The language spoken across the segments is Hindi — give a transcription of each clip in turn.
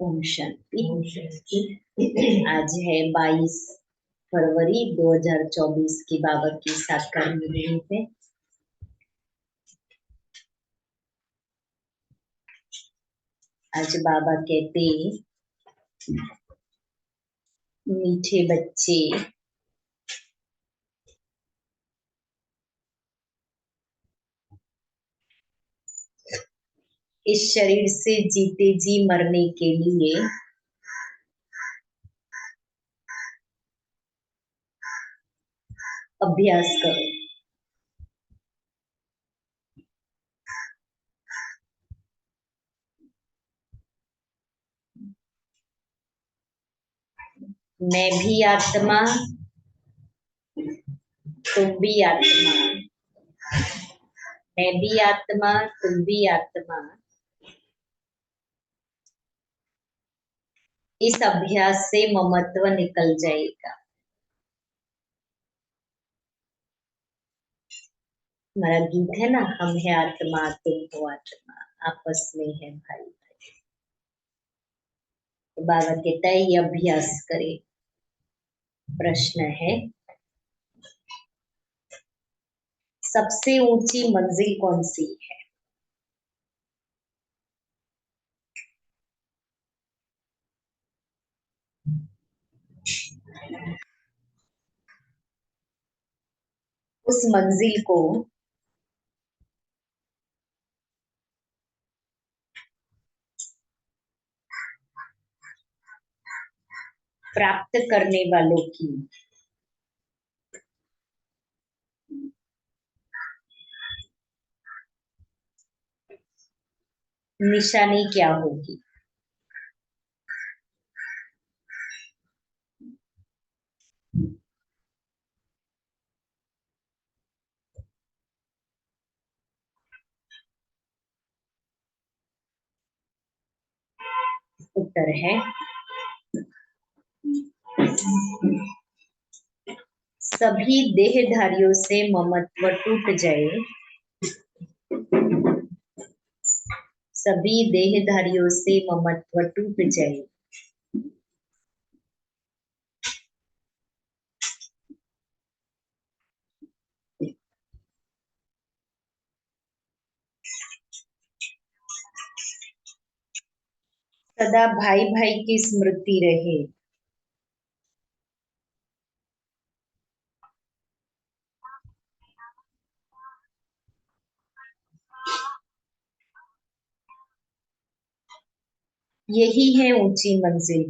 ओम शांति। आज है 22 फरवरी 2024 की बाबा की साकार मिलनी है। आज बाबा कहते मीठे बच्चे इस शरीर से जीते जी मरने के लिए अभ्यास करो। मैं भी आत्मा, तुम भी आत्मा। मैं भी आत्मा, तुम भी आत्मा। इस अभ्यास से ममत्व निकल जाएगा। हमारा गीत है ना, हम है आत्मा तुम हो आत्मा, आपस में है भाई भाई। तो बाबा कहता है ये अभ्यास करे। प्रश्न है सबसे ऊंची मंजिल कौन सी है? उस मंजिल को प्राप्त करने वालों की निशानी क्या होगी? उत्तर है सभी देहधारियों से ममत्व टूट जाए। सभी देहधारियों से ममत्व टूट जाए। सदा भाई भाई की स्मृति रहे। यही है ऊंची मंजिल।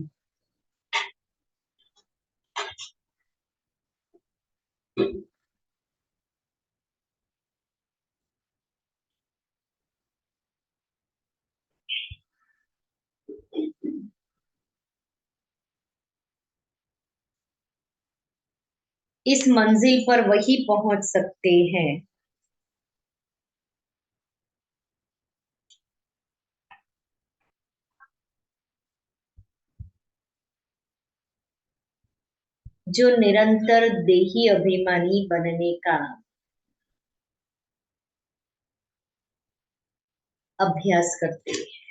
इस मंजिल पर वही पहुंच सकते हैं जो निरंतर देही अभिमानी बनने का अभ्यास करते हैं।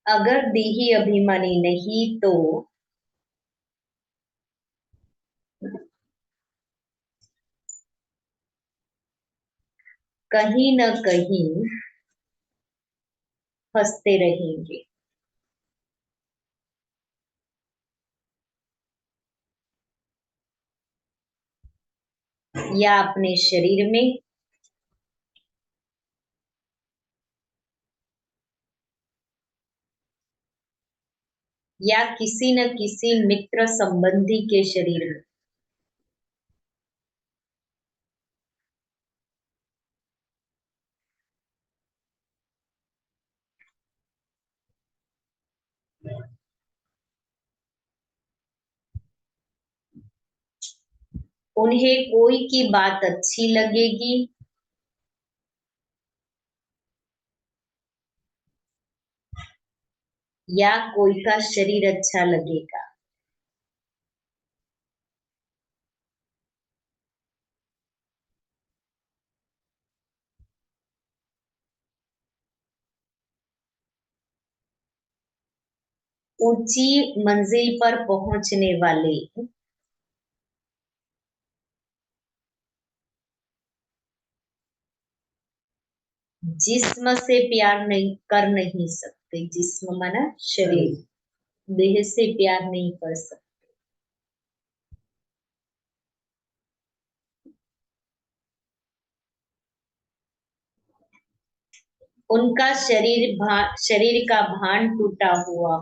अगर देही अभिमानी नहीं तो कहीं न कहीं फंसते रहेंगे। या अपने शरीर में या किसी न किसी मित्र संबंधी के शरीर में। उन्हें कोई की बात अच्छी लगेगी या कोई का शरीर अच्छा लगेगा। ऊंची मंजिल पर पहुंचने वाले, जिस्म से प्यार नहीं कर नहीं सकते। जिस्म माना शरीर, देह से प्यार नहीं कर सकते। उनका शरीर का भान टूटा हुआ।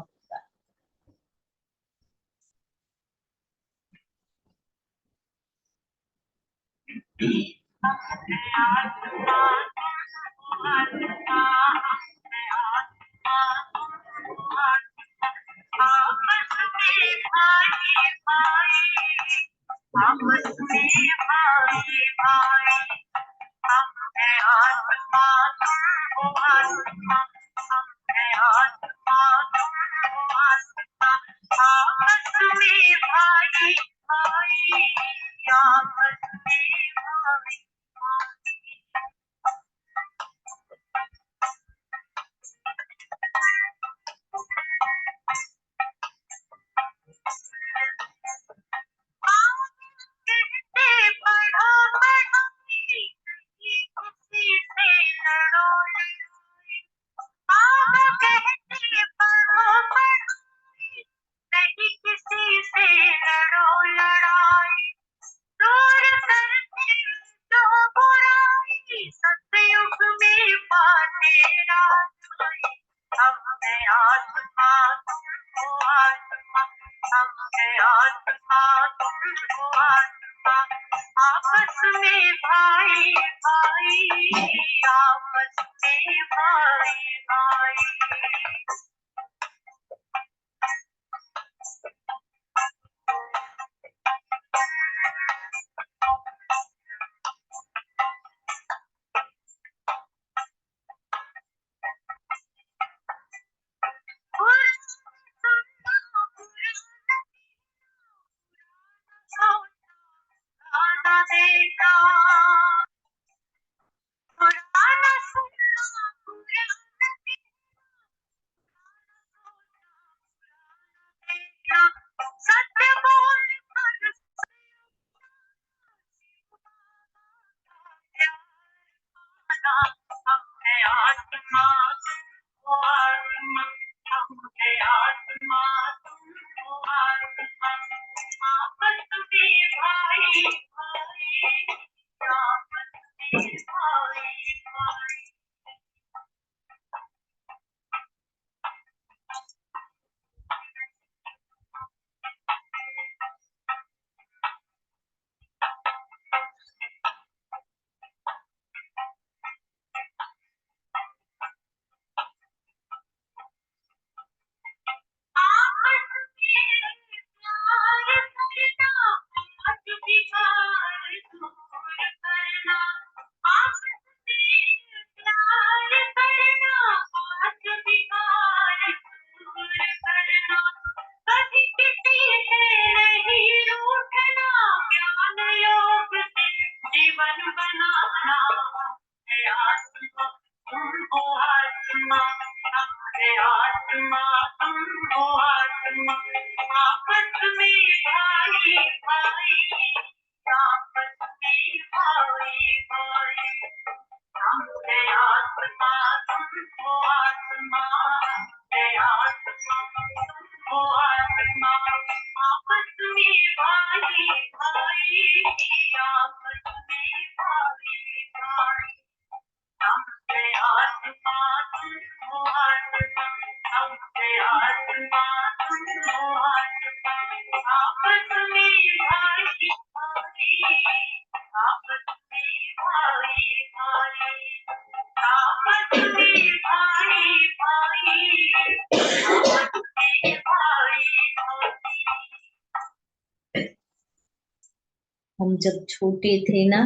हम जब छोटे थे ना,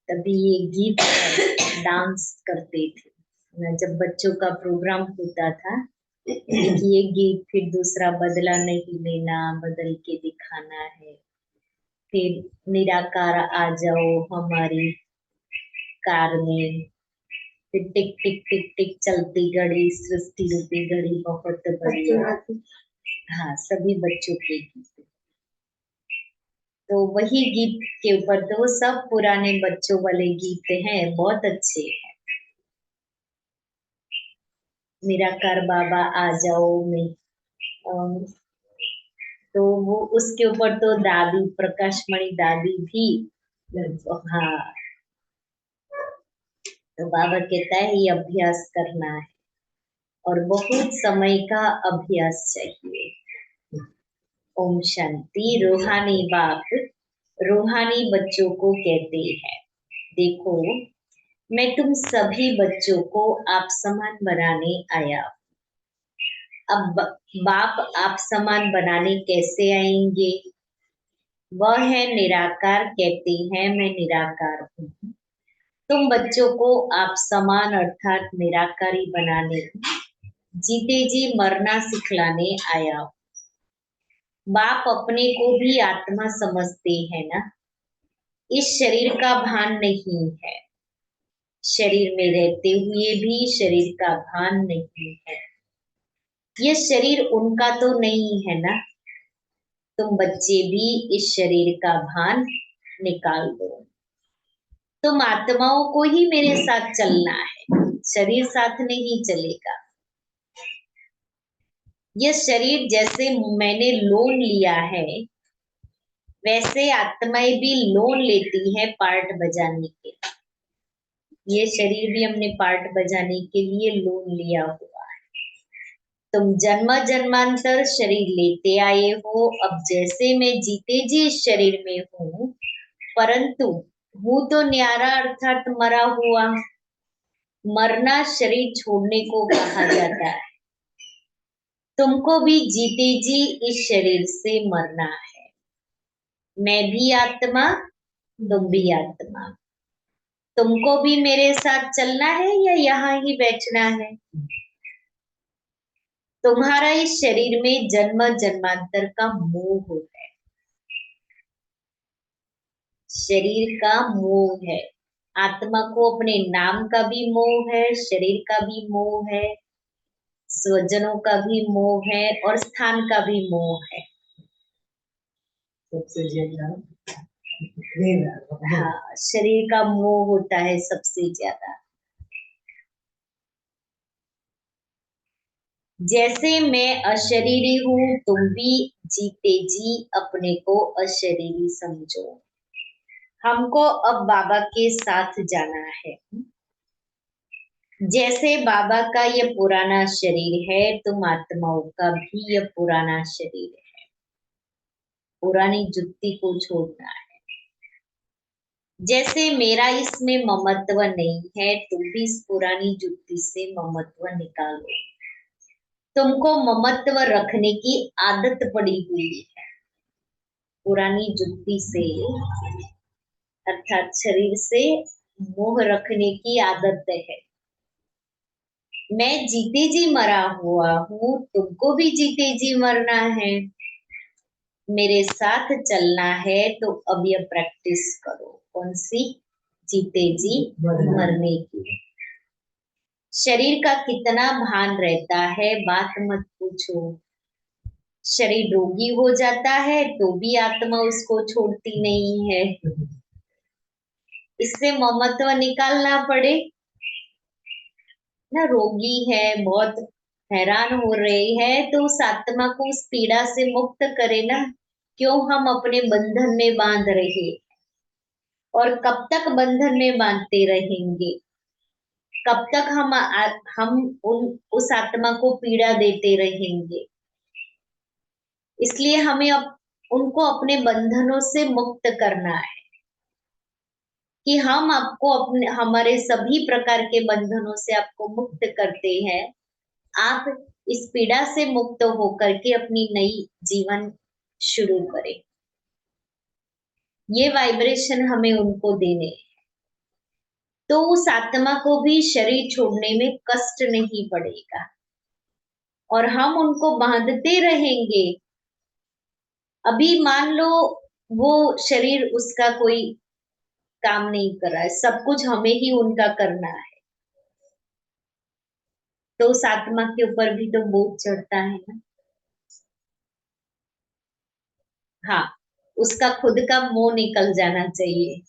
तभी ये गीत डांस करते थे ना। जब बच्चों का प्रोग्राम होता था, ये गीत, फिर दूसरा बदला नहीं लेना, बदल के दिखाना है, फिर निराकार आ जाओ हमारी कार में, फिर टिक टिक टिक टिक चलती घड़ी, सृष्टि रूपी घड़ी बहुत बड़ी। हाँ, सभी बच्चों के गीत। तो वही गीत के ऊपर, तो वो सब पुराने बच्चों वाले गीत हैं, बहुत अच्छे हैं। निराकार बाबा आ जाओ में, तो वो उसके ऊपर तो दादी, प्रकाशमणि दादी भी, हाँ, तो बाबा कहता है ये अभ्यास करना है और बहुत समय का अभ्यास चाहिए। ओम शांति। रूहानी बाप रूहानी बच्चों को कहते हैं, देखो मैं तुम सभी बच्चों को आप समान बनाने आया। अब बाप आप समान बनाने कैसे आएंगे? वह है निराकार, कहते हैं मैं निराकार हूँ। तुम बच्चों को आप समान अर्थात निराकारी बनाने, जीते जी मरना सिखलाने आया हूँ। बाप अपने को भी आत्मा समझते हैं ना, इस शरीर का भान नहीं है, शरीर में रहते हुए भी शरीर का भान नहीं है। ये शरीर उनका तो नहीं है ना, तुम बच्चे भी इस शरीर का भान निकाल दो। तुम आत्माओं को ही मेरे साथ चलना है, शरीर साथ नहीं चलेगा। ये शरीर जैसे मैंने लोन लिया है, वैसे आत्माएं भी लोन लेती है पार्ट बजाने के। ये शरीर भी हमने पार्ट बजाने के लिए लोन लिया हुआ है। तुम जन्म जन्मांतर शरीर लेते आए हो, अब जैसे मैं जीते जी इस शरीर में हूँ, परंतु हूँ तो न्यारा अर्थात मरा हुआ। मरना शरीर छोड़ने को कहा जाता है। तुमको भी जीते जी इस शरीर से मरना है। मैं भी आत्मा, तुम भी आत्मा। तुमको भी मेरे साथ चलना है या यहाँ ही बैठना है? तुम्हारा इस शरीर में जन्म जन्मांतर का मोह है, शरीर का मोह है। आत्मा को अपने नाम का भी मोह है, शरीर का भी मोह है, स्वजनों का भी मोह है और स्थान का भी मोह है। सबसे ज्यादा हाँ, शरीर का मोह होता है सबसे ज्यादा। जैसे मैं अशरीरी हूँ, तुम भी जीते जी अपने को अशरीरी समझो। हमको अब बाबा के साथ जाना है। जैसे बाबा का ये पुराना शरीर है, तुम आत्माओं का भी ये पुराना शरीर है। पुरानी जुत्ती को छोड़ना है। जैसे मेरा इसमें ममत्व नहीं है, तुम भी इस पुरानी जुत्ती से ममत्व निकालो। तुमको ममत्व रखने की आदत पड़ी हुई है, पुरानी जुत्ती से अर्थात शरीर से मोह रखने की आदत है। मैं जीते जी मरा हुआ हूँ, तुमको भी जीते जी मरना है। मेरे साथ चलना है, तो अब यह प्रैक्टिस करो। कौन सी? जीते जी मरने की। शरीर का कितना भान रहता है, बात मत पूछो। शरीर रोगी हो जाता है तो भी आत्मा उसको छोड़ती नहीं है। इससे ममत्व निकालना पड़े ना। रोगी है, बहुत हैरान हो रही है, तो उस आत्मा को उस पीड़ा से मुक्त करे ना। क्यों हम अपने बंधन में बांध रहे, और कब तक बंधन में बांधते रहेंगे? कब तक हम उस आत्मा को पीड़ा देते रहेंगे? इसलिए हमें उनको अपने बंधनों से मुक्त करना है, कि हम आपको अपने हमारे सभी प्रकार के बंधनों से आपको मुक्त करते हैं। आप इस पीड़ा से मुक्त होकर के अपनी नई जीवन शुरू करें। ये वाइब्रेशन हमें उनको देने, तो उस आत्मा को भी शरीर छोड़ने में कष्ट नहीं पड़ेगा और हम उनको बांधते रहेंगे। अभी मान लो वो शरीर उसका कोई काम नहीं कर रहा है, सब कुछ हमें ही उनका करना है, तो उस आत्मा के ऊपर भी तो बोझ चढ़ता है ना। हाँ, उसका खुद का मोह निकल जाना चाहिए।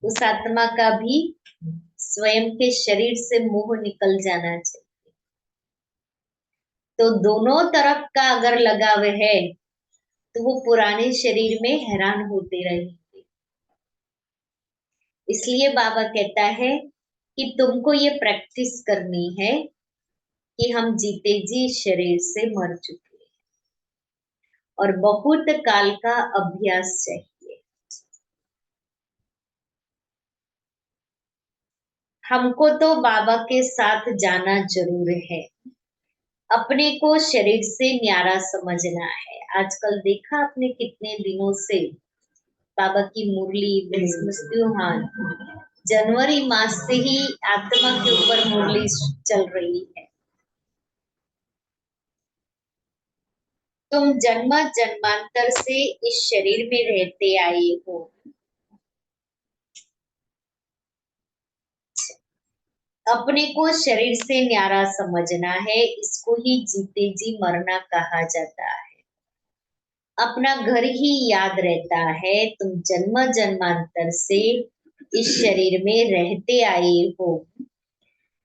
उस आत्मा का भी स्वयं के शरीर से मोह निकल जाना चाहिए। तो दोनों तरफ का अगर लगाव है तो वो पुराने शरीर में हैरान होते रहेंगे। इसलिए बाबा कहता है कि तुमको ये प्रैक्टिस करनी है कि हम जीते जी शरीर से मर चुके हैं और बहुत काल का अभ्यास चाहिए। हमको तो बाबा के साथ जाना जरूर है। अपने को शरीर से न्यारा समझना है। आजकल देखा आपने कितने दिनों से बाबा की मुरली त्योहार जनवरी मास से ही आत्मा के ऊपर मुरली चल रही है। तुम जन्म जन्मांतर से इस शरीर में रहते आए हो। अपने को शरीर से न्यारा समझना है। इसको ही जीते जी मरना कहा जाता है। अपना घर ही याद रहता है। तुम जन्म जन्मांतर से इस शरीर में रहते आए हो,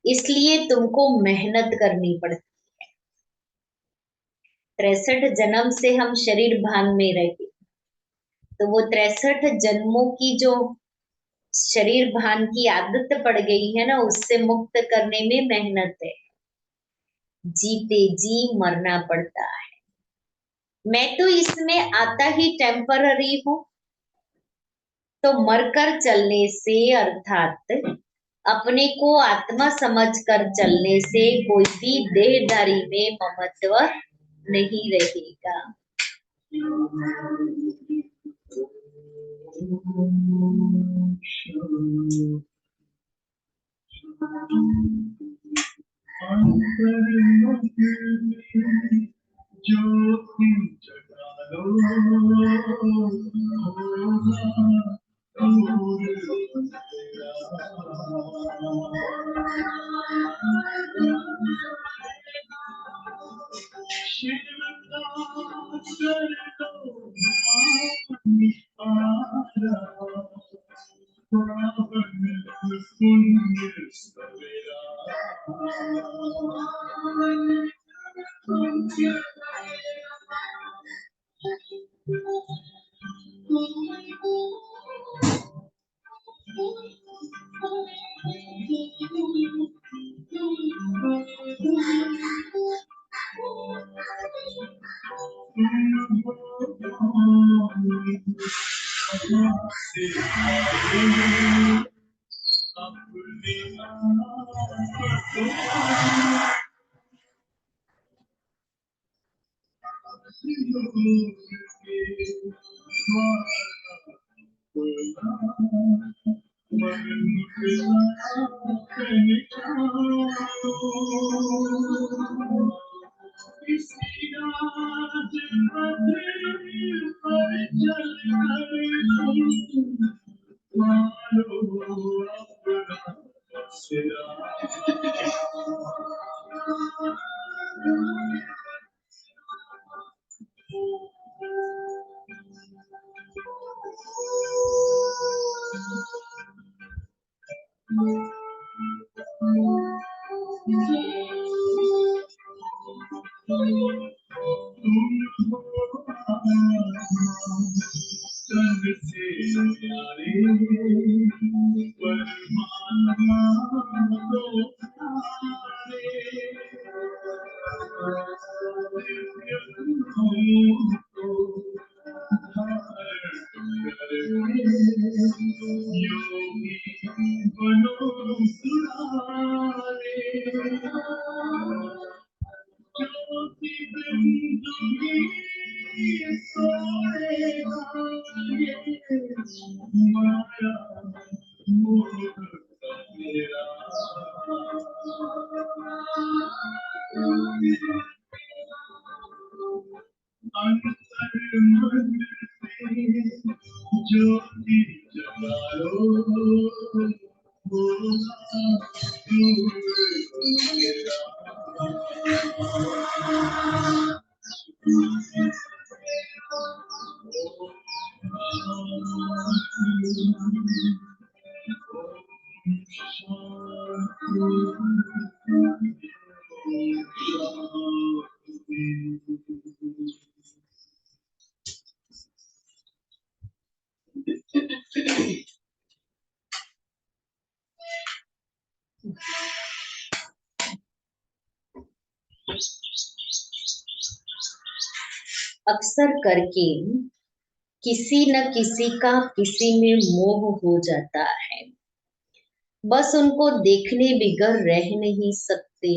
इसलिए तुमको मेहनत करनी पड़ती। 63 जन्म से हम शरीर भान में रहे, तो वो 63 जन्मों की जो शरीर भान की आदत पड़ गई है ना, उससे मुक्त करने में मेहनत है। जीते जी मरना पड़ता है। मैं तो इसमें आता ही टेम्पररी हूँ, तो मरकर चलने से अर्थात अपने को आत्मा समझकर चलने से कोई भी देहधारी में ममत्व नहीं रहेगा। अक्सर करके किसी न किसी का किसी में मोह हो जाता है, बस उनको देखने बिगर रह नहीं सकते।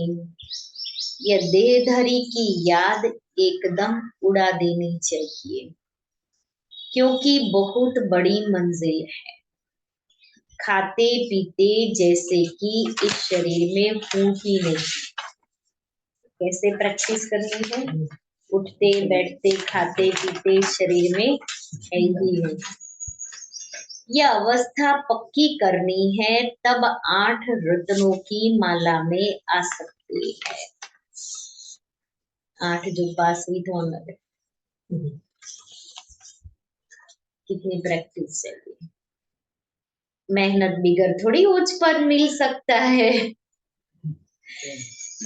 यह देहधरी की याद एकदम उड़ा देनी चाहिए, क्योंकि बहुत बड़ी मंजिल है। खाते पीते जैसे कि इस शरीर में हूं ही नहीं। कैसे प्रैक्टिस करनी है? उठते बैठते खाते पीते शरीर में है ही नहीं। यह अवस्था पक्की करनी है, तब 8 रत्नों की माला में आ सकती है। 8 जो पास हुई तो लगे। कितनी प्रैक्टिस चाहिए। मेहनत बिगर थोड़ी ऊंच पर मिल सकता है।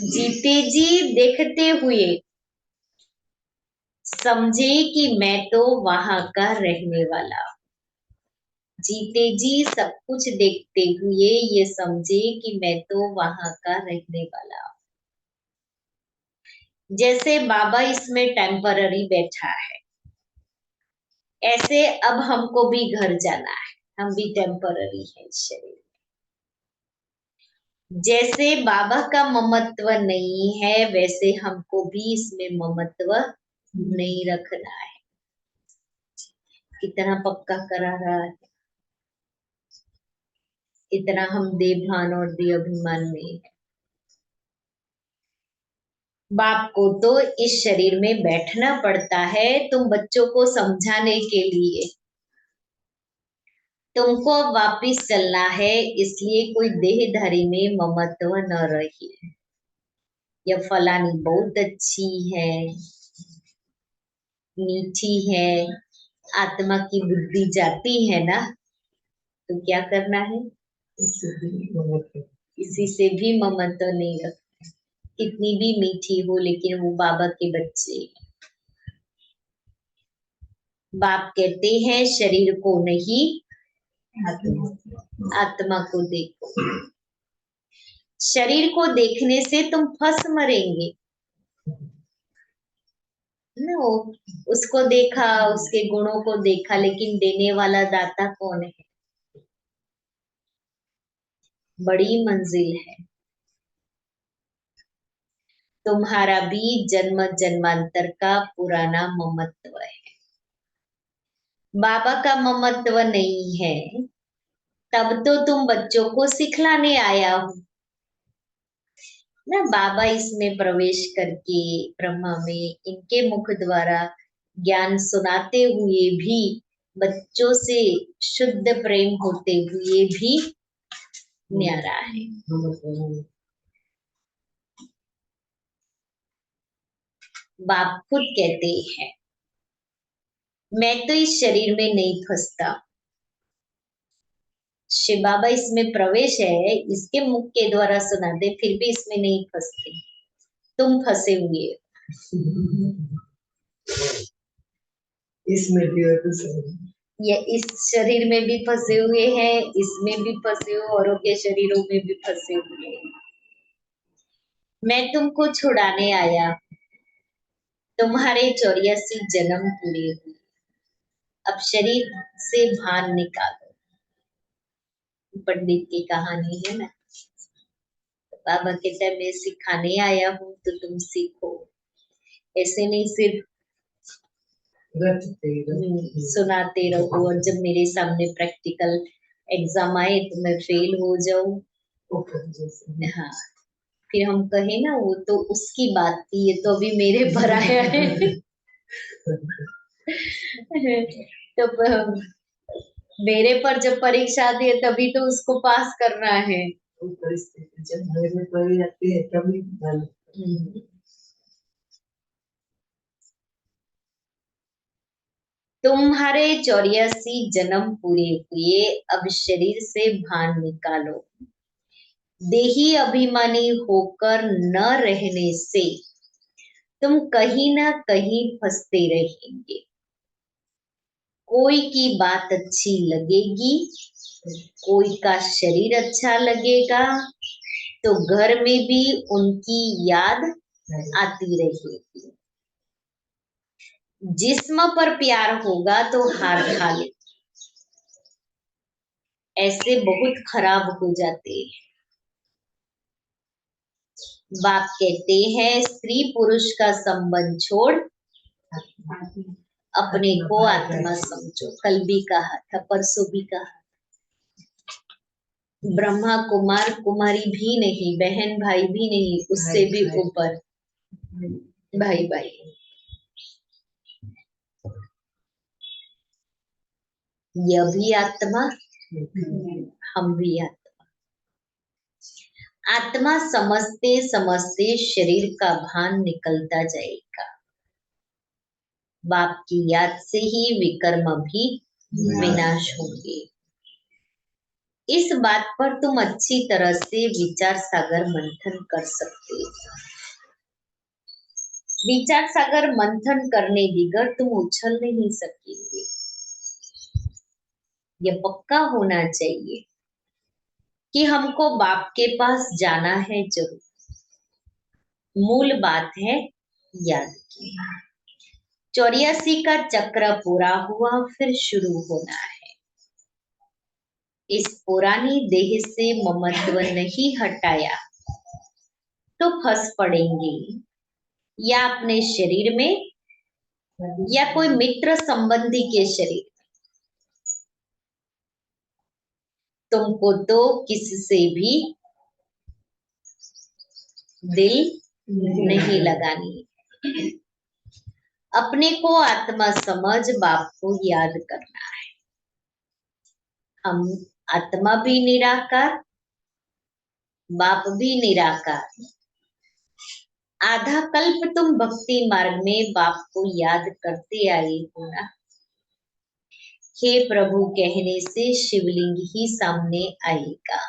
जीते जी देखते हुए समझे कि मैं तो वहां का रहने वाला। जीते जी सब कुछ देखते हुए ये समझे कि मैं तो वहां का रहने वाला। जैसे बाबा इसमें टेम्पररी बैठा है, ऐसे अब हमको भी घर जाना है। हम भी टेम्पररी है इस शरीर में। जैसे बाबा का ममत्व नहीं है, वैसे हमको भी इसमें ममत्व नहीं रखना है। कितना पक्का करा रहा है, इतना हम देभान और दे अभिमान में है। बाप को तो इस शरीर में बैठना पड़ता है तुम बच्चों को समझाने के लिए। तुमको अब वापिस चलना है, इसलिए कोई देहधारी में ममत्व न रही। यह फलानी बहुत अच्छी है, मीठी है, आत्मा की बुद्धि जाती है ना, तो क्या करना है? किसी से भी ममत्व नहीं रखना। कितनी भी मीठी हो, लेकिन वो बाबा के बच्चे हैं। बाप कहते हैं शरीर को नहीं, आत्मा को देखो। शरीर को देखने से तुम फंस मरेंगे ना। वो उसको देखा, उसके गुणों को देखा, लेकिन देने वाला दाता कौन है? बड़ी मंजिल है। तुम्हारा भी जन्म जन्मांतर का पुराना ममत्व है। बाबा का ममत्व नहीं है, तब तो तुम बच्चों को सिखलाने आया हो ना। बाबा इसमें प्रवेश करके ब्रह्मा में इनके मुख द्वारा ज्ञान सुनाते हुए भी, बच्चों से शुद्ध प्रेम होते हुए भी न्यारा है। बाप खुद कहते हैं मैं तो इस शरीर में नहीं फंसता। शिव बाबा इसमें प्रवेश है, इसके मुख के द्वारा सुनाते, फिर भी इसमें नहीं फंसते। तुम फंसे हुए इसमें भी ये इस शरीर में भी फंसे हुए हैं, इसमें भी फंसे हो, औरों के शरीरों में भी फंसे हुए हैं। मैं तुमको छुड़ाने आया। तुम्हारे 84 जन्म पूरे हुए, अब शरीर से भान निकालो। पंडित की कहानी है ना। बाबा कहता है मैं सिखाने आया हूँ तो तुम सीखो। ऐसे नहीं सिर्फ सुनाते रहो, और जब मेरे सामने प्रैक्टिकल एग्जाम आए तो मैं फेल हो जाऊं। हाँ, फिर हम कहे ना वो तो उसकी बात थी, ये तो अभी मेरे पर आया है। तो मेरे पर जब परीक्षा आती है तभी तो उसको पास करना है। परिस्थिति जब मेरे में पड़ी आती है तभी तुम्हारे 84 जन्म पूरे हुए, अब शरीर से भान निकालो। देही अभिमानी होकर न रहने से तुम कहीं ना कहीं फंसते रहेंगे। कोई की बात अच्छी लगेगी, कोई का शरीर अच्छा लगेगा, तो घर में भी उनकी याद आती रहेगी। जिस्म पर प्यार होगा तो हार खा ले, ऐसे बहुत खराब हो जाते हैं। बाप कहते हैं स्त्री पुरुष का संबंध छोड़ अपने को आत्मा समझो। कल भी कहा था, परसों भी कहा। ब्रह्मा कुमार कुमारी भी नहीं, बहन भाई भी नहीं, उससे भी ऊपर भाई भाई। यह भी आत्मा, हम भी आत्मा। आत्मा समझते समझते शरीर का भान निकलता जाएगा। बाप की याद से ही विकर्म भी विनाश होंगे। इस बात पर तुम अच्छी तरह से विचार सागर मंथन कर सकते हो। विचार सागर मंथन करने बगैर तुम उछल नहीं सकेंगे। यह पक्का होना चाहिए कि हमको बाप के पास जाना है जरूर। मूल बात है याद की। 84 का चक्र पूरा हुआ, फिर शुरू होना है। इस पुरानी देह से ममत्व नहीं हटाया तो फंस पड़ेंगे, या अपने शरीर में या कोई मित्र संबंधी के शरीर में। तुमको तो किससे भी दिल नहीं लगानी। अपने को आत्मा समझ बाप को याद करना है। हम आत्मा भी निराकार, बाप भी निराकार। आधा कल्प तुम भक्ति मार्ग में बाप को याद करते आए हो ना। हे प्रभु कहने से शिवलिंग ही सामने आएगा।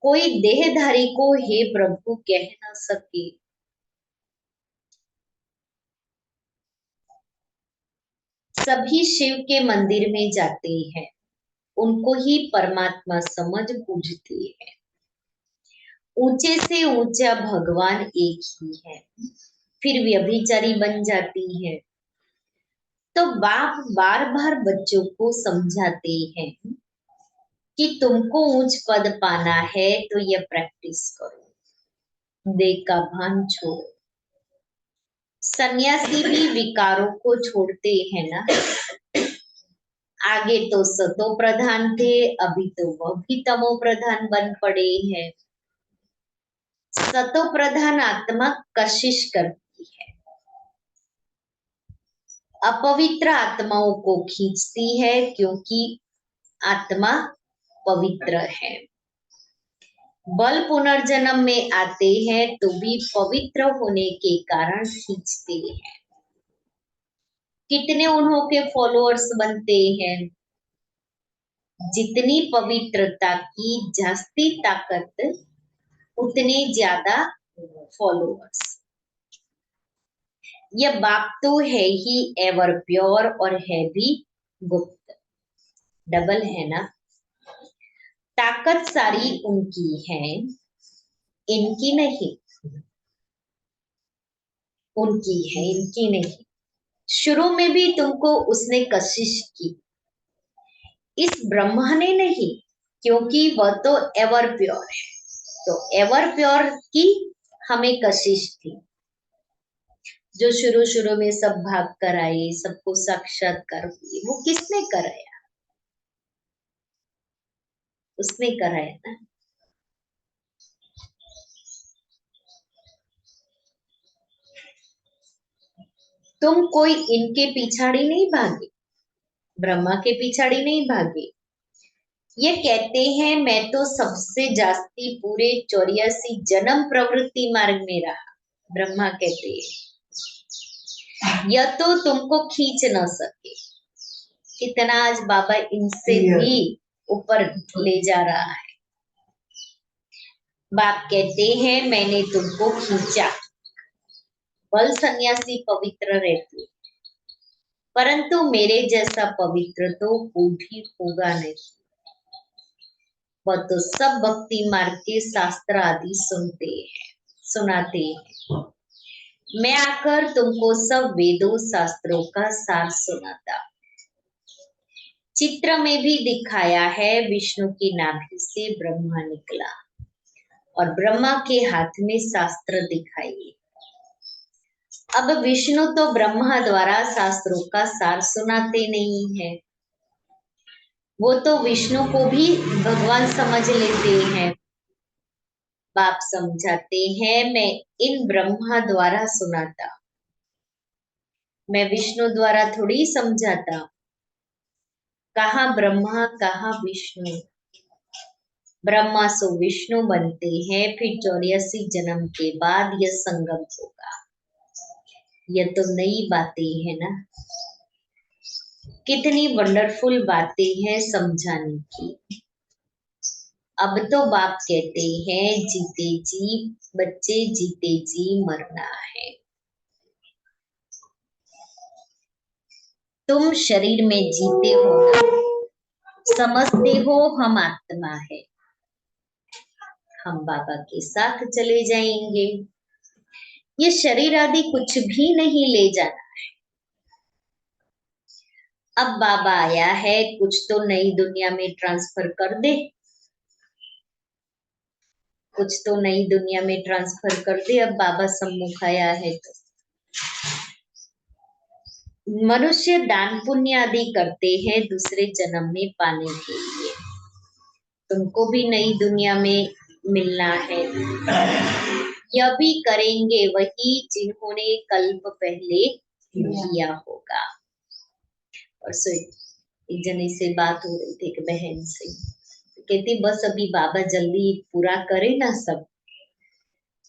कोई देहधारी को हे प्रभु कह ना सके। सभी शिव के मंदिर में जाते हैं, उनको ही परमात्मा समझ पूजते हैं। ऊंचे से ऊंचा भगवान एक ही है, फिर व्यभिचारी बन जाती है। तो बाप बार बार बच्चों को समझाते हैं कि तुमको ऊंच पद पाना है तो यह प्रैक्टिस करो। देह का भान छोड़ो। सन्यासी भी विकारों को छोड़ते हैं ना। आगे तो सतो प्रधान थे, अभी तो वह भी तमो प्रधान बन पड़े हैं। सतो प्रधान आत्मा कशिश करती है, अपवित्र आत्माओं को खींचती है, क्योंकि आत्मा पवित्र है। बल पुनर्जन्म में आते हैं तो भी पवित्र होने के कारण खींचते हैं। कितने उन्हों के फॉलोअर्स बनते हैं। जितनी पवित्रता की जास्ती ताकत, उतने ज्यादा फॉलोअर्स। यह बाप तो है ही एवर प्योर और है भी गुप्त। डबल है ना। ताकत सारी उनकी है, इनकी नहीं। उनकी है, इनकी नहीं। शुरू में भी तुमको उसने कशिश की, इस ब्रह्मा ने नहीं, क्योंकि वह तो एवर प्योर है। तो एवर प्योर की हमें कशिश थी। जो शुरू शुरू में सब भाग कर आए, सबको साक्षात्कार हुए, वो किसने कराया? उसने कराया ना। तुम कोई इनके पिछाड़ी नहीं भागे, ब्रह्मा के पिछाड़ी नहीं भागे। ये कहते हैं मैं तो सबसे जास्ती पूरे 84 जन्म प्रवृत्ति मार्ग में रहा। ब्रह्मा कहते हैं यह तो तुमको खींच न सके। कितना आज बाबा इनसे भी ऊपर ले जा रहा है। बाप कहते हैं मैंने तुमको खींचा। बल सन्यासी पवित्र रहते, परंतु मेरे जैसा पवित्र तो कोई होगा नहीं। वह तो सब भक्ति मार्ग के शास्त्र आदि सुनाते हैं। मैं आकर तुमको सब वेदों शास्त्रों का सार सुनाता। चित्र में भी दिखाया है विष्णु की नाभि से ब्रह्मा निकला और ब्रह्मा के हाथ में शास्त्र दिखाइए। अब विष्णु तो ब्रह्मा द्वारा शास्त्रों का सार सुनाते नहीं है, वो तो विष्णु को भी भगवान समझ लेते हैं। बाप समझाते हैं मैं इन ब्रह्मा द्वारा सुनाता, मैं विष्णु द्वारा थोड़ी समझाता। कहाँ ब्रह्मा कहाँ विष्णु, ब्रह्मा सो विष्णु बनते हैं, फिर 84 जन्म के बाद यह संगम होगा। यह तो नई बातें है ना, कितनी वंडरफुल बातें हैं समझाने की। अब तो बाप कहते हैं जीते जी बच्चे, जीते जी मरना है। तुम शरीर में जीते हो ना, समझते हो हम आत्मा है, हम बाबा के साथ चले जाएंगे। ये शरीर आदि कुछ भी नहीं ले जाना है। अब बाबा आया है, कुछ तो नई दुनिया में ट्रांसफर कर दे, कुछ तो नई दुनिया में ट्रांसफर कर दे। अब बाबा सम्मुख आया है तो मनुष्य दान पुण्य आदि करते हैं दूसरे जन्म में पाने के लिए। तुमको भी नई दुनिया में मिलना है, यह भी करेंगे वही जिन्होंने कल्प पहले किया होगा। और सो एक जने से बात हो रही थी, एक बहन से, कहती बस अभी बाबा जल्दी पूरा करे ना सब,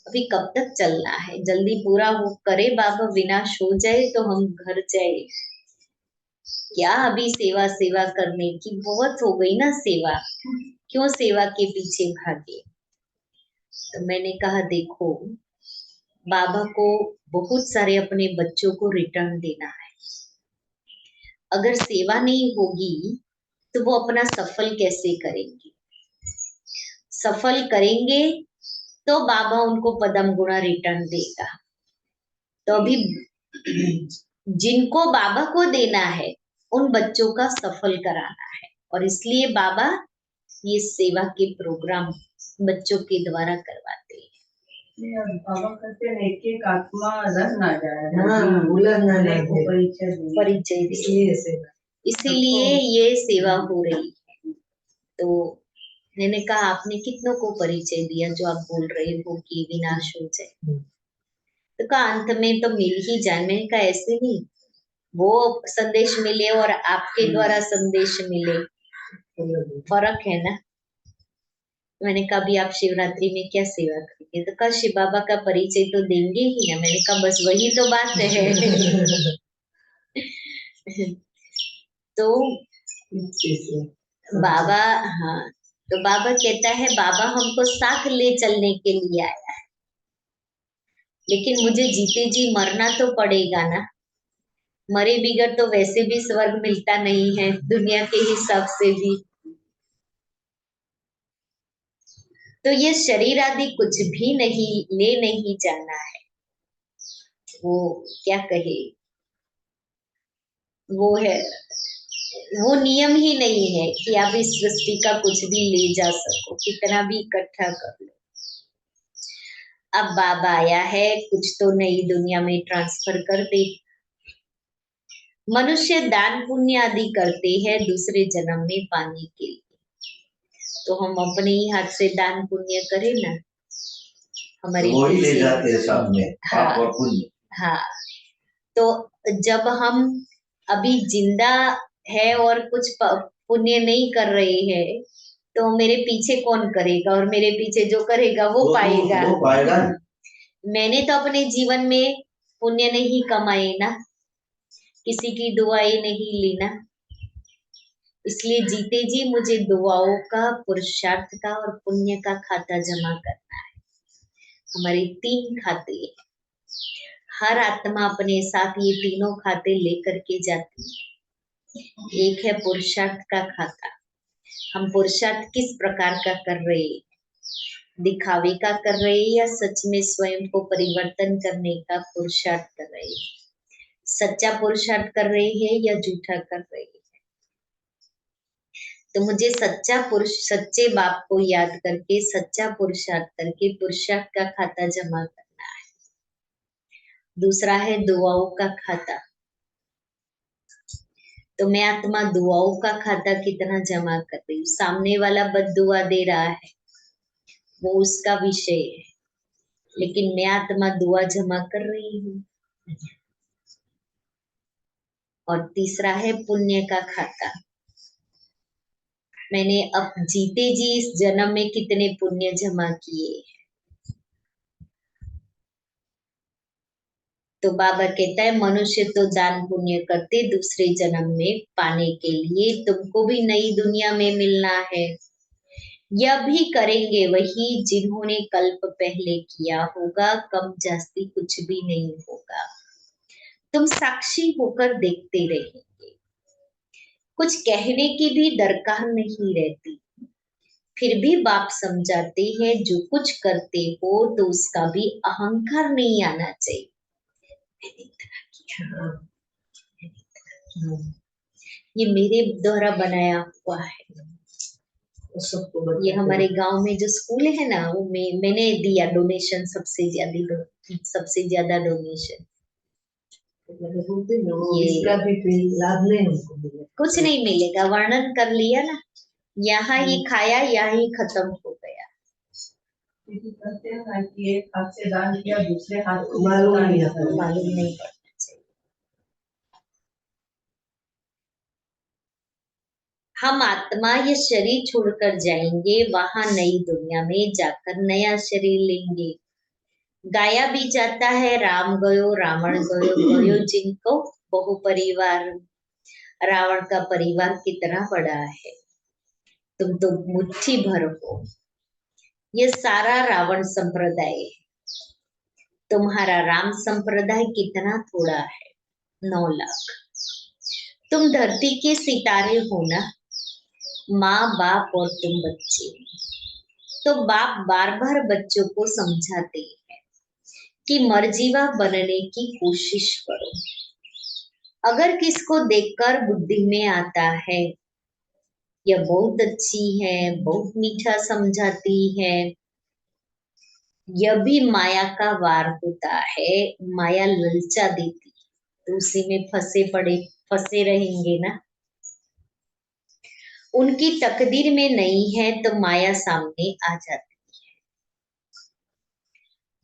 अभी कब तक चलना है, जल्दी पूरा हो करे बाबा, विनाश हो जाए तो हम घर जाए। क्या अभी सेवा सेवा करने की बहुत हो गई ना सेवा, क्यों सेवा के पीछे भागे। तो मैंने कहा देखो, बाबा को बहुत सारे अपने बच्चों को रिटर्न देना है। अगर सेवा नहीं होगी तो वो अपना सफल कैसे करेंगे। सफल करेंगे तो बाबा उनको पदम गुणा रिटर्न देगा। तो अभी जिनको बाबा को देना है उन बच्चों का सफल कराना है, और इसलिए बाबा ये सेवा के प्रोग्राम बच्चों के द्वारा करवाते हैं। बाबा कहते हैं एक एक आत्मा रह ना जाए, परिचय दे, इसीलिए ये सेवा हो रही है। तो मैंने कहा आपने कितनों को परिचय दिया जो आप बोल रहे हो कि विनाश हो जाए। तो कहा अंत में तो मिल ही जाए। मैंने कहा ऐसे नहीं, वो संदेश मिले और आपके द्वारा संदेश मिले, फर्क है ना। मैंने कहा अभी आप शिवरात्रि में क्या सेवा करेंगे, तो कहा शिव बाबा का परिचय तो देंगे ही ना। मैंने कहा बस वही तो बात है। तो बाबा, हाँ, तो बाबा कहता है बाबा हमको साथ ले चलने के लिए आया है, लेकिन मुझे जीते जी मरना तो पड़ेगा ना। मरे बिगर तो वैसे भी स्वर्ग मिलता नहीं है दुनिया के हिसाब से भी। तो ये शरीर आदि कुछ भी नहीं ले नहीं जाना है। वो क्या कहे, वो है, वो नियम ही नहीं है कि आप इस सृष्टि का कुछ भी ले जा सको, कितना भी इकट्ठा कर लो। अब बाबा आया है, कुछ तो नई दुनिया में ट्रांसफर कर दे। मनुष्य दान पुण्य आदि करते हैं दूसरे जन्म में पाने के लिए, तो हम अपने ही हाथ से दान पुण्य करें ना, हमारे तो वही ले जाते हैं सब में पाप और पुण्य। हाँ, तो जब हम अभी जिंदा है और कुछ पुण्य नहीं कर रहे हैं, तो मेरे पीछे कौन करेगा, और मेरे पीछे जो करेगा वो पाएगा। वो पाएगा। मैंने तो अपने जीवन में पुण्य नहीं कमाए ना, किसी की दुआएं नहीं लेना, इसलिए जीते जी मुझे दुआओं का, पुरुषार्थ का और पुण्य का खाता जमा करना है। हमारे 3 खाते हैं। हर आत्मा अपने साथ ये तीनों खाते लेकर के जाती है। एक है पुरुषार्थ का खाता। हम पुरुषार्थ किस प्रकार का कर रहे हैं? दिखावे का कर रहे हैं या सच में स्वयं को परिवर्तन करने का पुरुषार्थ कर रहे हैं? सच्चा पुरुषार्थ कर रहे हैं या झूठा कर रहे हैं? तो मुझे सच्चे बाप को याद करके सच्चा पुरुषार्थ करके पुरुषार्थ का खाता जमा करना है। दूसरा है दुआओं का खाता। तो मैं आत्मा दुआओं का खाता कितना जमा कर रही हूँ? सामने वाला बद्दुआ दे रहा है, वो उसका विषय है, लेकिन मैं आत्मा दुआ जमा कर रही हूँ। और तीसरा है पुण्य का खाता। मैंने अब जीते जी इस जन्म में कितने पुण्य जमा किए। तो बाबा कहता है मनुष्य तो दान पुण्य करते दूसरे जन्म में पाने के लिए, तुमको भी नई दुनिया में मिलना है। यह भी करेंगे वही जिन्होंने कल्प पहले किया होगा, कम जास्ती कुछ भी नहीं होगा। तुम साक्षी होकर देखते रहेंगे, कुछ कहने की भी दरकार नहीं रहती। फिर भी बाप समझाते हैं जो कुछ करते हो तो उसका भी अहंकार नहीं आना चाहिए। मैंने इतना किया, ये मेरे द्वारा बनाया हुआ है। ये हमारे गांव में जो स्कूल है ना, वो मैंने दिया डोनेशन, सबसे ज्यादा डोनेशन। इसका भी लाभ नहीं हमको मिलेगा। कुछ नहीं मिलेगा, वर्णन कर लिया ना, यहाँ ही खाया यहाँ ही खत्म हो गया। कहते हैं ना कि एक हाथ से दान किया दूसरे हाथ को मालूम नहीं पड़ना चाहिए। हम आत्मा ये शरीर छोड़कर जाएंगे, वहां नई दुनिया में जाकर नया शरीर लेंगे। गाया भी जाता है राम गयो रावण गयो, गयो जिनको बहु परिवार। रावण का परिवार कितना बड़ा है, तुम तो मुट्ठी भर हो। ये सारा रावण संप्रदाय है, तुम्हारा राम संप्रदाय कितना थोड़ा है, 9 लाख। तुम धरती के सितारे हो ना, माँ बाप और तुम बच्चे। तो बाप बार बार बच्चों को समझाते हैं कि मर्जीवा बनने की कोशिश करो। अगर किसको देखकर बुद्धि में आता है यह बहुत अच्छी है, बहुत मीठा समझाती है, यह भी माया का वार होता है, माया ललचा देती, तो उसी में फंसे रहेंगे ना। उनकी तकदीर में नहीं है तो माया सामने आ जाती है।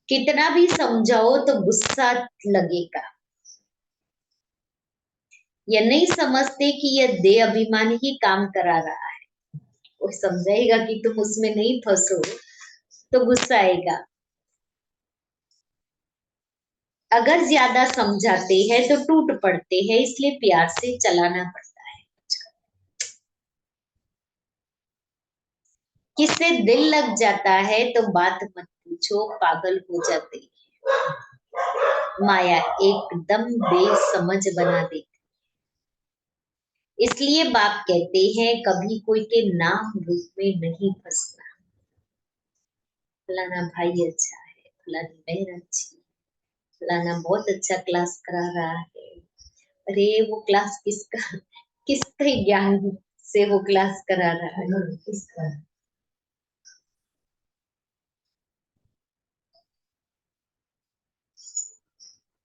कितना भी समझाओ तो गुस्सा लगेगा। यह नहीं समझते कि यह देह अभिमान ही काम करा रहा है। वो समझाएगा कि तुम उसमें नहीं फंसो तो गुस्सा आएगा। अगर ज्यादा समझाते हैं तो टूट पड़ते हैं, इसलिए प्यार से चलाना पड़ता है। किससे दिल लग जाता है तो बात मत पूछो, पागल हो जाते हैं। माया एकदम बेसमझ बना देती। इसलिए बाप कहते हैं कभी कोई के नाम रूप में नहीं फंसना। फलाना भाई अच्छा है, फलानी बहन अच्छी, फलाना बहुत अच्छा क्लास करा रहा है। अरे वो क्लास किसके ज्ञान से वो क्लास करा रहा है? किसका?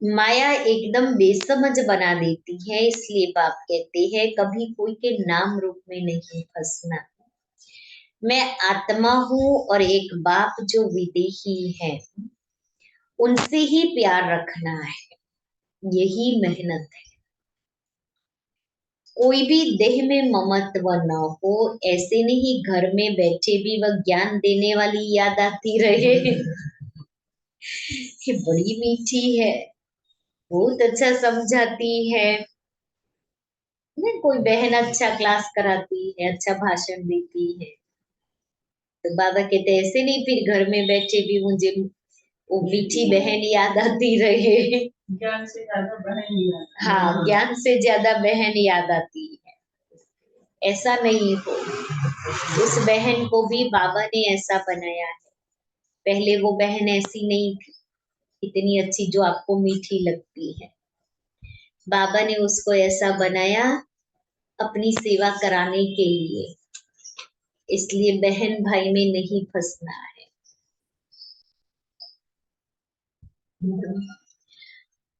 माया एकदम बेसमझ बना देती है, इसलिए बाप कहते हैं कभी कोई के नाम रूप में नहीं फंसना। मैं आत्मा हूँ और एक बाप जो विदेही है, उनसे ही प्यार रखना है, यही मेहनत है। कोई भी देह में ममत्व न हो, ऐसे नहीं घर में बैठे भी वह ज्ञान देने वाली याद आती रहे। ये बड़ी मीठी है, बहुत अच्छा समझाती है, नहीं, कोई बहन अच्छा क्लास कराती है, अच्छा भाषण देती है, तो बाबा कहते ऐसे नहीं, फिर घर में बैठे भी मुझे वो मीठी बहन याद आती रहे। ज्ञान से ज्यादा बहन ही आता है। हाँ, ज्ञान से ज्यादा बहन याद आती है। ऐसा नहीं हो, उस बहन को भी बाबा ने ऐसा बनाया है। पहले वो बहन ऐसी नहीं थी, इतनी अच्छी जो आपको मीठी लगती है। बाबा ने उसको ऐसा बनाया अपनी सेवा कराने के लिए, इसलिए बहन भाई में नहीं फंसना है।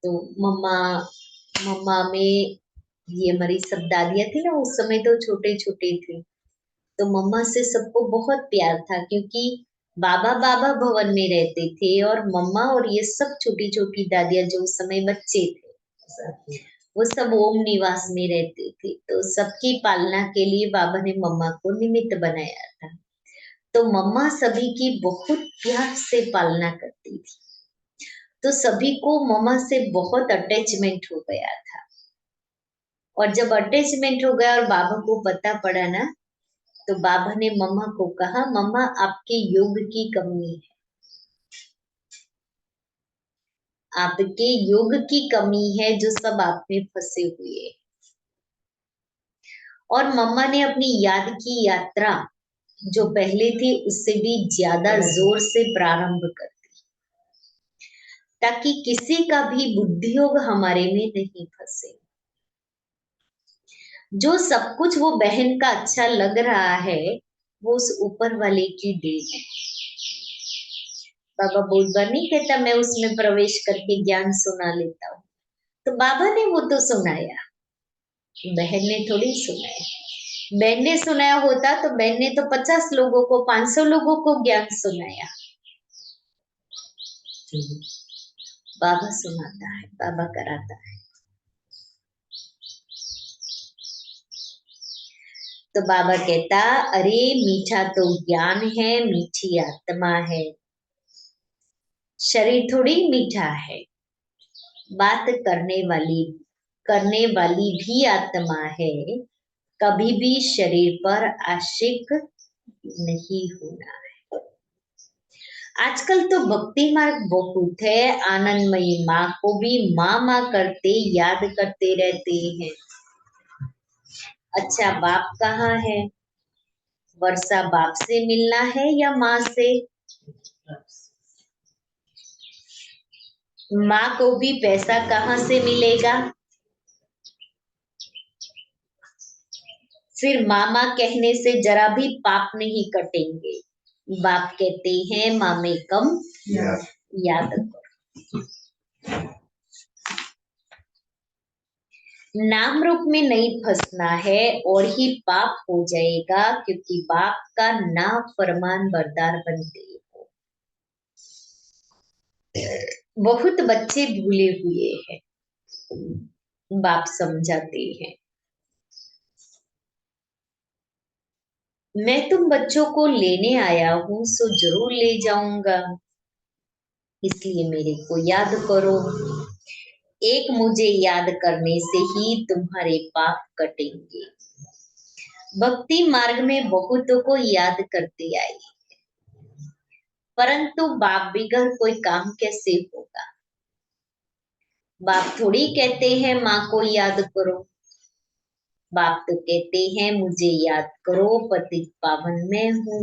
तो मम्मा मम्मा में ये हमारी सब दादियाँ थी ना, उस समय तो छोटे छोटे थे, तो मम्मा से सबको बहुत प्यार था, क्योंकि बाबा बाबा भवन में रहते थे और मम्मा और ये सब छोटी छोटी दादियाँ जो उस समय बच्चे थे, वो सब ओम निवास में रहते थे। तो सबकी पालना के लिए बाबा ने मम्मा को निमित्त बनाया था। तो मम्मा सभी की बहुत प्यार से पालना करती थी, तो सभी को मम्मा से बहुत अटैचमेंट हो गया था। और जब अटैचमेंट हो गया और बाबा को पता पड़ा ना, तो बाबा ने मम्मा को कहा, मम्मा आपके योग की कमी है, आपके योग की कमी है जो सब आप में फंसे हुए हैं। और मम्मा ने अपनी याद की यात्रा जो पहले थी उससे भी ज्यादा जोर से प्रारंभ कर दी, ताकि किसी का भी बुद्धि योग हमारे में नहीं फंसे। जो सब कुछ वो बहन का अच्छा लग रहा है, वो उस ऊपर वाले की देन है। बाबा बहुत बार नहीं कहता मैं उसमें प्रवेश करके ज्ञान सुना लेता हूँ, तो बाबा ने वो तो सुनाया, बहन ने थोड़ी सुनाया। बहन ने सुनाया होता तो बहन ने तो 50 लोगों को 500 लोगों को ज्ञान सुनाया। बाबा सुनाता है, बाबा कराता है। तो बाबा कहता, अरे मीठा तो ज्ञान है, मीठी आत्मा है, शरीर थोड़ी मीठा है। बात करने वाली भी आत्मा है, कभी भी शरीर पर आशिक नहीं होना है। आजकल तो भक्ति मार्ग बहुत है, आनंदमयी माँ को भी माँ माँ करते याद करते रहते हैं। अच्छा बाप कहाँ है? वर्षा बाप से मिलना है या माँ से? माँ को भी पैसा कहाँ से मिलेगा? फिर मामा कहने से जरा भी पाप नहीं कटेंगे। बाप कहते हैं माँ में कम याद करो। नाम रूप में नहीं फंसना है और ही पाप हो जाएगा, क्योंकि बाप का ना फरमान बरदार बनते हो। बहुत बच्चे भूले हुए हैं, बाप समझाते हैं, मैं तुम बच्चों को लेने आया हूं सो जरूर ले जाऊंगा, इसलिए मेरे को याद करो। एक मुझे याद करने से ही तुम्हारे पाप कटेंगे। भक्ति मार्ग में बहुतों को याद करते आए, परंतु बाप बिगड़ कोई काम कैसे होगा? बाप थोड़ी कहते हैं माँ को याद करो, बाप तो कहते हैं मुझे याद करो, पतित पावन मैं हूँ।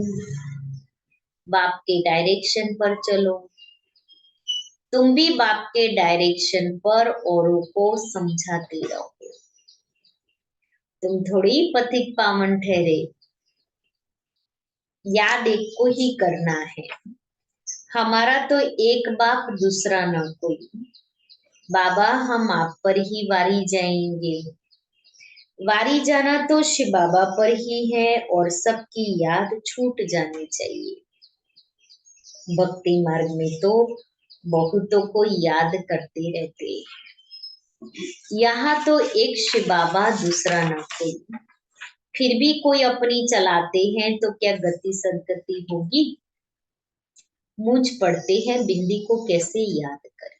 बाप के डायरेक्शन पर चलो। तुम भी बाप के डायरेक्शन पर औरों को समझाते रहो। तुम थोड़ी पथिक पावन ठहरे, याद एक को ही करना है। हमारा तो एक बाप दूसरा ना कोई। बाबा हम आप पर ही वारी जाएंगे। वारी जाना तो शिव बाबा पर ही है और सबकी याद छूट जानी चाहिए। भक्ति मार्ग में तो बहुतों को याद करते रहते हैं। यहाँ तो एक शिव बाबा दूसरा ना कोई, फिर भी कोई अपनी चलाते हैं तो क्या गति सदगति होगी? मुझ पढ़ते हैं बिंदी को कैसे याद करें?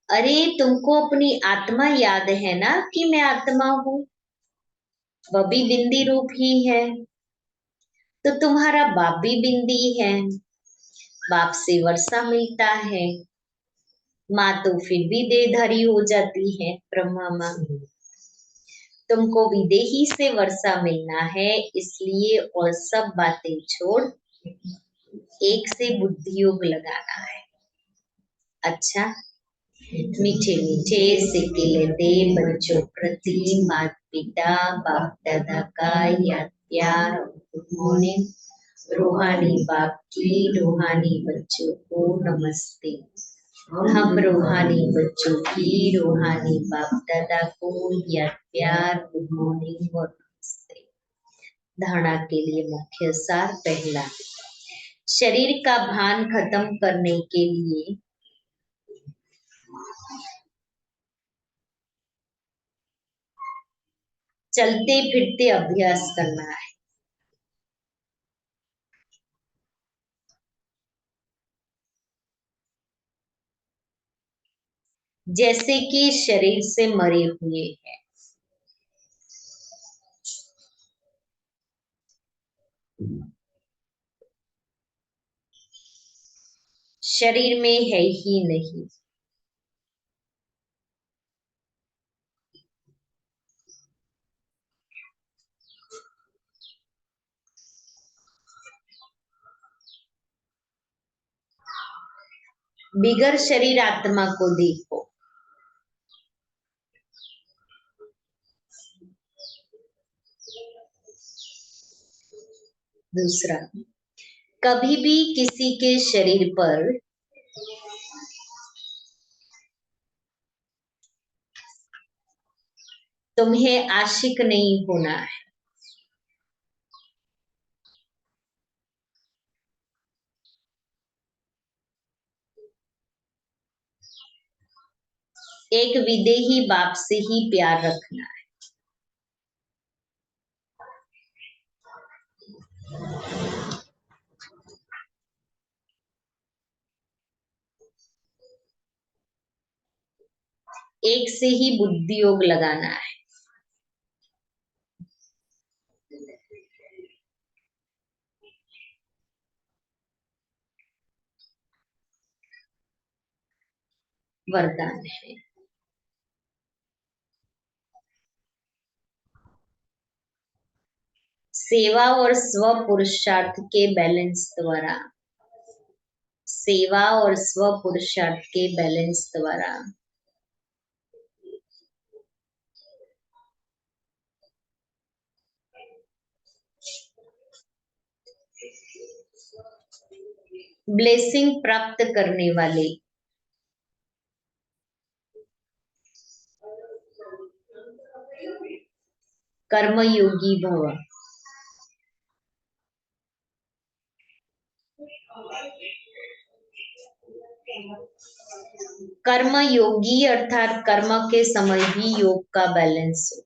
अरे तुमको अपनी आत्मा याद है ना कि मैं आत्मा हूँ, वह भी बिंदी रूप ही है। तो तुम्हारा बाप भी बिंदी है, बाप से वर्षा मिलता है, माँ तो फिर भी देहधारी हो जाती है, ब्रह्मा माँ। तुमको विदेही से वर्षा मिलना है, इसलिए और सब बातें छोड़ एक से बुद्धि योग लगाना है। अच्छा, मीठे मीठे सिक्के लेते बच्चों प्रति माता पिता बाप दादा का याद प्यार गुड मॉर्निंग। रूहानी बाप की रूहानी बच्चों को नमस्ते। हम रूहानी बच्चों की रूहानी बाप दादा को याद प्यार गुड मॉर्निंग और नमस्ते। धारणा के लिए मुख्य सार पहला, शरीर का भान खत्म करने के लिए चलते फिरते अभ्यास करना है। जैसे कि शरीर से मरे हुए हैं। शरीर में है ही नहीं। बिगर शरीर आत्मा को देखो। दूसरा, कभी भी किसी के शरीर पर तुम्हें आशिक नहीं होना है। एक विदेही बाप से ही प्यार रखना है। एक से ही बुद्धि योग लगाना है। वरदान है, सेवा और स्व पुरुषार्थ के बैलेंस द्वारा, सेवा और स्व पुरुषार्थ के बैलेंस द्वारा ब्लेसिंग प्राप्त करने वाले कर्मयोगी भव। कर्म योगी अर्थात कर्म के समय भी योग का बैलेंस हो।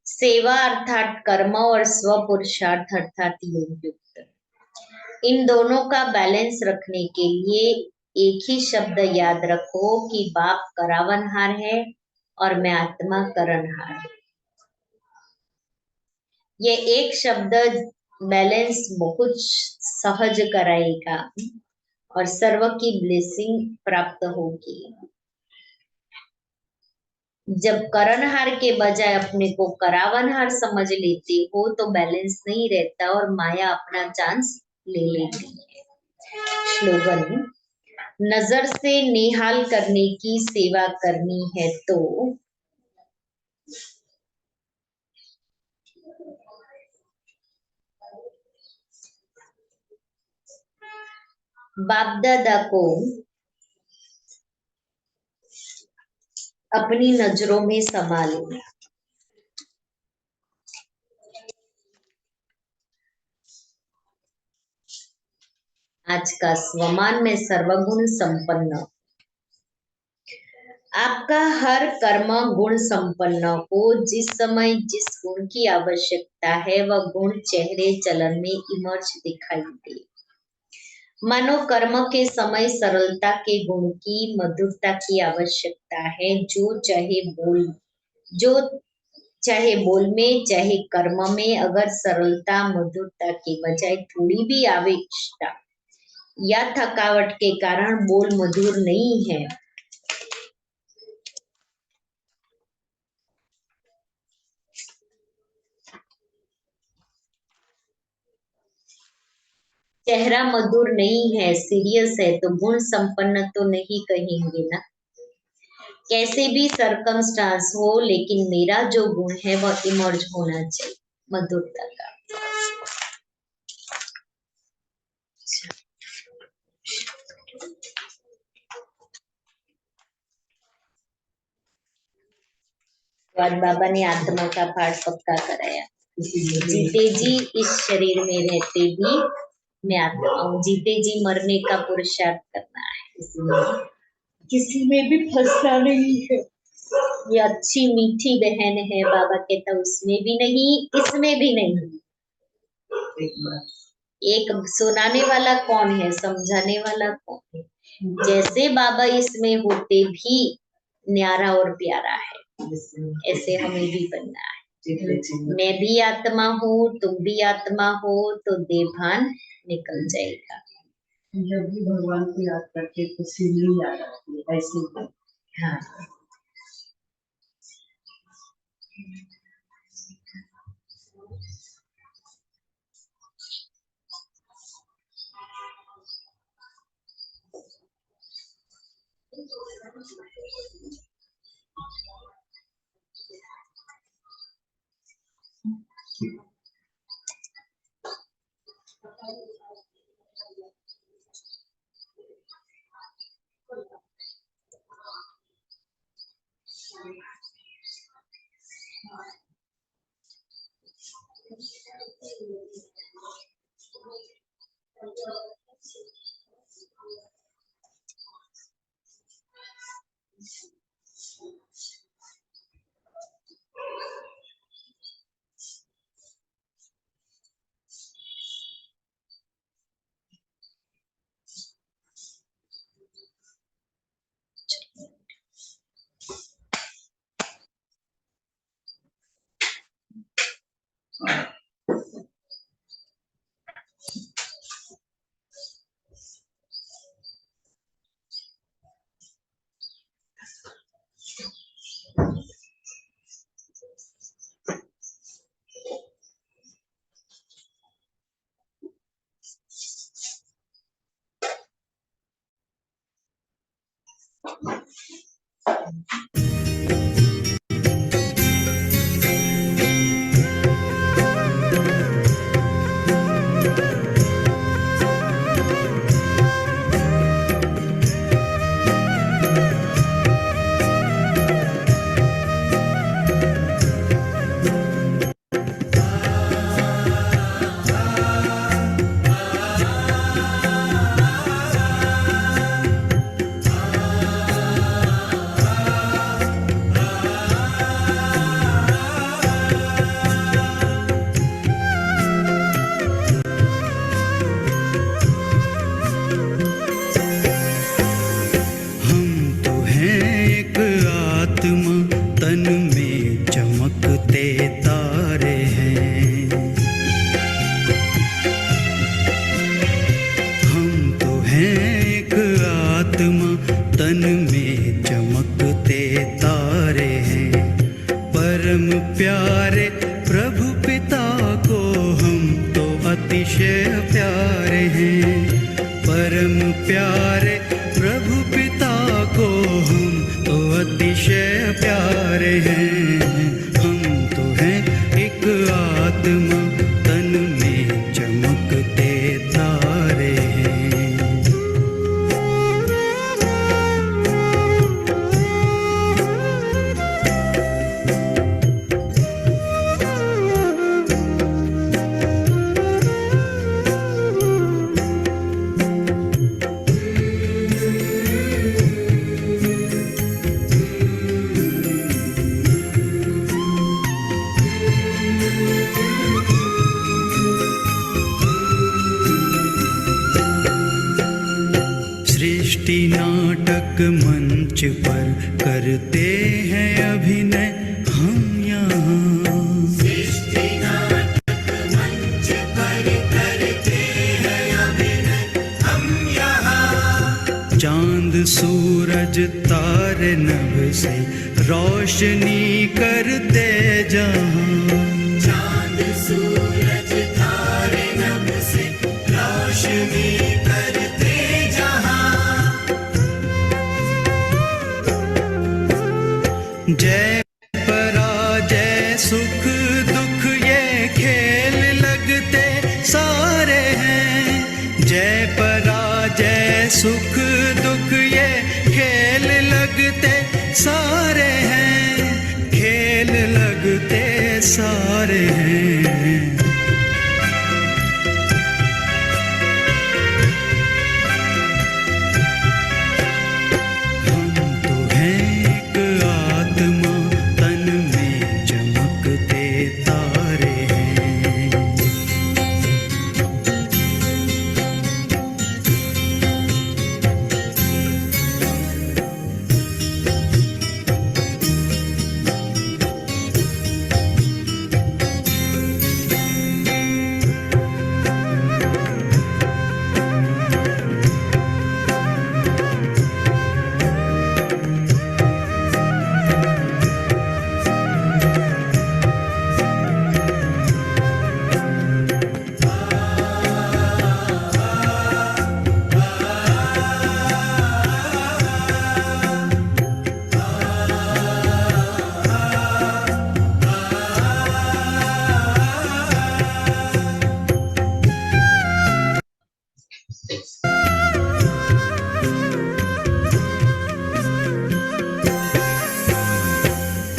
सेवा अर्थात कर्म और स्व पुरुषार्थ अर्थात योग युक्त। इन दोनों का बैलेंस रखने के लिए एक ही शब्द याद रखो कि बाप करावनहार है और मैं आत्मा करनहार। ये एक शब्द बैलेंस बहुत सहज कराएगा और सर्व की ब्लेसिंग प्राप्त होगी। जब करनहार के बजाय अपने को करावनहार समझ लेते हो तो बैलेंस नहीं रहता और माया अपना चांस ले लेती है। स्लोगन, नजर से निहाल करने की सेवा करनी है तो बाप दादा को अपनी नजरों में समा लो। आज का स्वमान में सर्वगुण संपन्न, आपका हर कर्म गुण संपन्न हो। जिस समय जिस गुण की आवश्यकता है वह गुण चेहरे चलन में इमर्ज दिखाई दे। मानो कर्म के समय सरलता के गुण की मधुरता की आवश्यकता है। जो चाहे बोल में चाहे कर्म में अगर सरलता मधुरता के बजाय थोड़ी भी आवेशता या थकावट के कारण बोल मधुर नहीं है, चेहरा मधुर नहीं है, सीरियस है, तो गुण संपन्न तो नहीं कहेंगे ना। कैसे भी सरकमस्टांस हो, लेकिन मेरा जो गुण है वह इमर्ज होना चाहिए, मधुरता का। बाद बाबा ने आत्मा का पाठ पक्का कराया। जीते जी इस शरीर में रहते भी मैं आत्मा हूँ। जीते जी मरने का पुरुषार्थ करना है, किसी में भी फंसना नहीं है। ये अच्छी मीठी बहन है, बाबा कहता उसमें भी नहीं, इसमें भी नहीं। एक सुनाने वाला कौन है, समझाने वाला कौन है। जैसे बाबा इसमें होते भी न्यारा और प्यारा है, ऐसे हमें भी बनना है। मैं भी आत्मा हूँ, तुम भी आत्मा हो, तो देभान निकल जाएगा। जब भी भगवान को याद करते तो सीढ़ी याद आती है, ऐसे ही। हाँ, सृष्टि नाटक मंच पर करते हैं अभिनय हम यहाँ। सृष्टि नाटक मंच पर करते हैं अभिनय हम यहाँ। चांद सूरज तारे नभ से रोशनी करते जहाँ। चांद सूरज तारे नभ से रोशनी करते जहाँ। जय पराजय सुख दुख ये खेल लगते सारे हैं। जय पराजय सुख दुख ये खेल लगते सारे हैं। खेल लगते सारे हैं।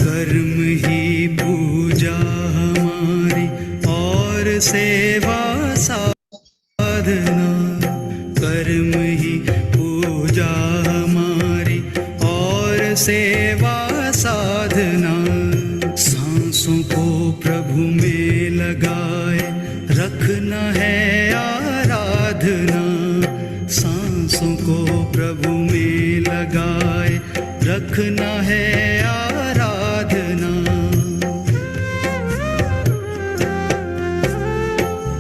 कर्म ही पूजा हमारी और सेवा साधना। कर्म ही पूजा हमारी और सेवा साधना। सांसों को प्रभु में लगाए रखना है आराधना। सांसों को प्रभु में लगाए रखना है आराधना।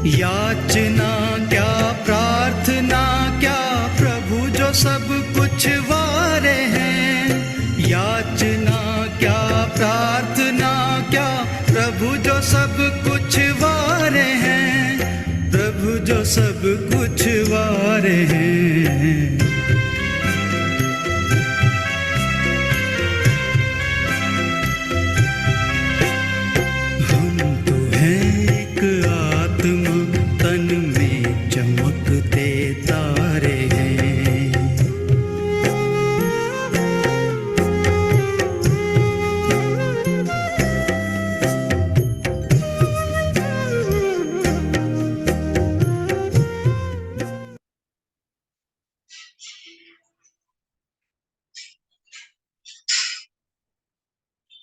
याचना क्या प्रार्थना क्या प्रभु जो सब कुछ वारे हैं। याचना क्या प्रार्थना क्या प्रभु जो सब कुछ वारे हैं। प्रभु जो सब कुछ वारे हैं। तन में चमकते तारे।